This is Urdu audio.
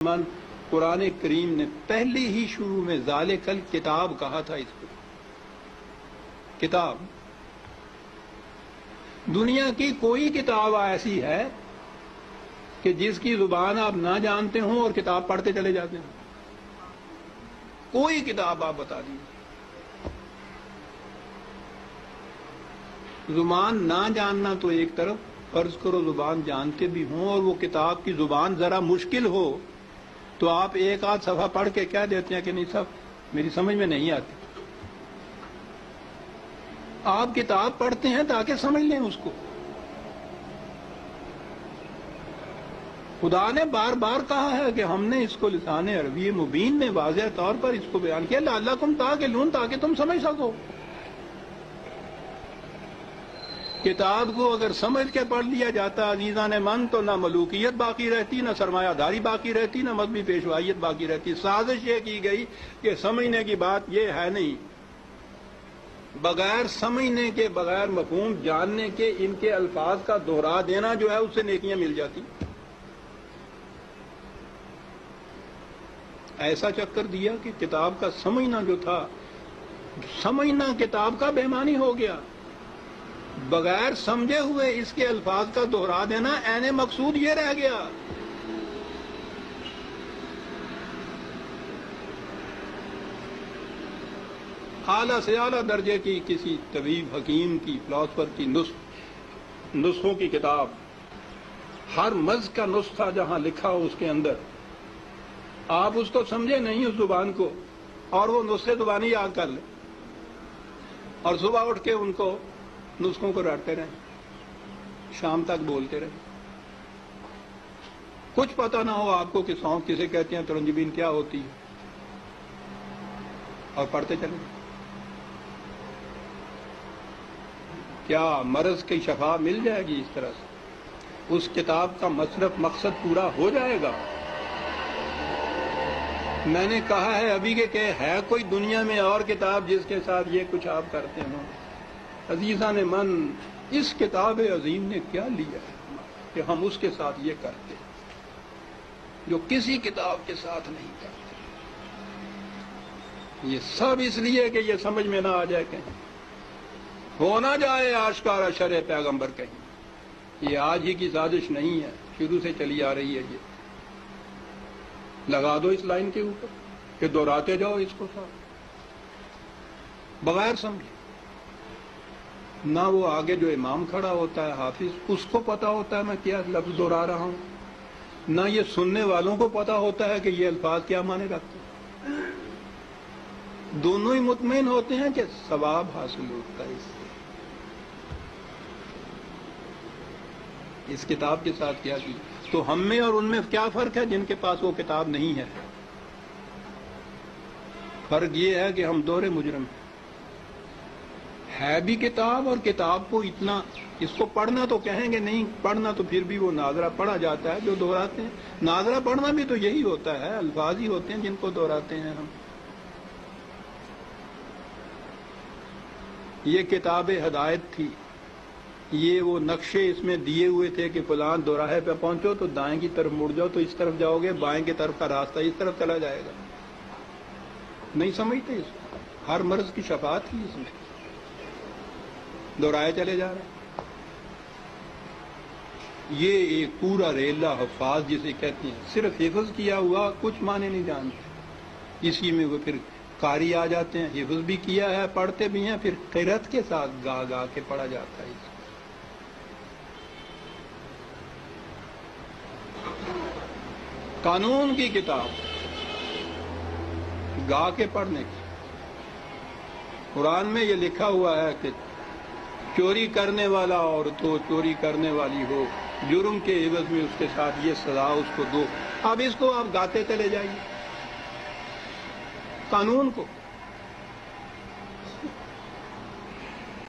من قرآن کریم نے پہلی ہی شروع میں ذالکل کتاب کہا تھا. اس کو کتاب، دنیا کی کوئی کتاب ایسی ہے کہ جس کی زبان آپ نہ جانتے ہوں اور کتاب پڑھتے چلے جاتے ہیں؟ کوئی کتاب آپ بتا دیجیے. زبان نہ جاننا تو ایک طرف، فرض کرو زبان جانتے بھی ہوں اور وہ کتاب کی زبان ذرا مشکل ہو تو آپ ایک آدھ صفحہ پڑھ کے کہہ دیتے ہیں کہ نہیں صاحب میری سمجھ میں نہیں آتی. آپ کتاب پڑھتے ہیں تاکہ سمجھ لیں اس کو. خدا نے بار بار کہا ہے کہ ہم نے اس کو لسان عربی مبین میں واضح طور پر اس کو بیان کیا، لعلکم تعقلون، تاکہ تم سمجھ سکو. کتاب کو اگر سمجھ کے پڑھ لیا جاتا عزیزان من تو نہ ملوکیت باقی رہتی، نہ سرمایہ داری باقی رہتی، نہ مذہبی پیشوائیت باقی رہتی. سازش یہ کی گئی کہ سمجھنے کی بات یہ ہے نہیں، بغیر سمجھنے کے، بغیر مفہوم جاننے کے ان کے الفاظ کا دہرا دینا جو ہے اس سے نیکیاں مل جاتی. ایسا چکر دیا کہ کتاب کا سمجھنا جو تھا، سمجھنا کتاب کا بے معنی ہو گیا. بغیر سمجھے ہوئے اس کے الفاظ کا دہرا دینا عین مقصود یہ رہ گیا. اعلیٰ سے اعلیٰ درجے کی کسی طبیب، حکیم کی، فلاسفر کی نسخوں کی کتاب، ہر مرض کا نسخہ جہاں لکھا ہو اس کے اندر، آپ اس کو سمجھے نہیں اس زبان کو اور وہ نسخے زبانی یاد کر لیں اور صبح اٹھ کے ان کو نسخوں کو رٹتے رہیں، شام تک بولتے رہیں. کچھ پتہ نہ ہو آپ کو کہ سونف کسے کہتے ہیں، ترنجبین کیا ہوتی ہے، اور پڑھتے چلیں. کیا مرض کی شفا مل جائے گی اس طرح سے؟ اس کتاب کا مصرف مقصد پورا ہو جائے گا؟ میں نے کہا ہے ابھی کہ ہے کوئی دنیا میں اور کتاب جس کے ساتھ یہ کچھ آپ کرتے ہوں؟ عزیزان من، اس کتاب عظیم نے کیا لیا ہے کہ ہم اس کے ساتھ یہ کرتے ہیں جو کسی کتاب کے ساتھ نہیں کرتے. یہ سب اس لیے کہ یہ سمجھ میں نہ آ جائے، کہیں ہو نہ جائے آشکارا شرع پیغمبر. کہیں یہ آج ہی کی سازش نہیں ہے، شروع سے چلی آ رہی ہے. یہ لگا دو اس لائن کے اوپر کہ دہراتے جاؤ اس کو ساتھ بغیر سمجھے. نہ وہ آگے جو امام کھڑا ہوتا ہے حافظ، اس کو پتا ہوتا ہے میں کیا لفظ دہرا رہا ہوں، نہ یہ سننے والوں کو پتا ہوتا ہے کہ یہ الفاظ کیا معنی رکھتے ہیں. دونوں ہی مطمئن ہوتے ہیں کہ ثواب حاصل ہوتا ہے. اس کتاب کے ساتھ کیا کی تو ہم میں اور ان میں کیا فرق ہے جن کے پاس وہ کتاب نہیں ہے؟ فرق یہ ہے کہ ہم دوہرے مجرم ہیں. ہے بھی کتاب، اور کتاب کو اتنا، اس کو پڑھنا تو کہیں گے نہیں، پڑھنا تو پھر بھی وہ ناظرہ پڑھا جاتا ہے جو دہراتے ہیں. ناظرہ پڑھنا بھی تو یہی ہوتا ہے، الفاظ ہی ہوتے ہیں جن کو دہراتے ہیں ہم. یہ کتاب ہدایت تھی، یہ وہ نقشے اس میں دیے ہوئے تھے کہ فلاں دوراہے پہ پہنچو تو دائیں کی طرف مڑ جاؤ تو اس طرف جاؤ گے، بائیں کی طرف کا راستہ اس طرف چلا جائے گا. نہیں سمجھتے اس کو. ہر مرض کی شفا تھی اس میں، دہرائے چلے جا رہے ہیں. یہ ایک پورا ریلا حفاظ جسے کہتے ہیں، صرف حفظ کیا ہوا کچھ معنی نہیں جانتے. اسی میں وہ پھر قاری آ جاتے ہیں، حفظ بھی کیا ہے، پڑھتے بھی ہیں، پھر قرأت کے ساتھ گا گا کے پڑھا جاتا ہے. قانون کی کتاب گا کے پڑھنے کی. قرآن میں یہ لکھا ہوا ہے کہ چوری کرنے والا عورت ہو، چوری کرنے والی ہو، جرم کے عوض میں اس کے ساتھ یہ سزا اس کو دو. اب اس کو آپ گاتے چلے جائیے قانون کو.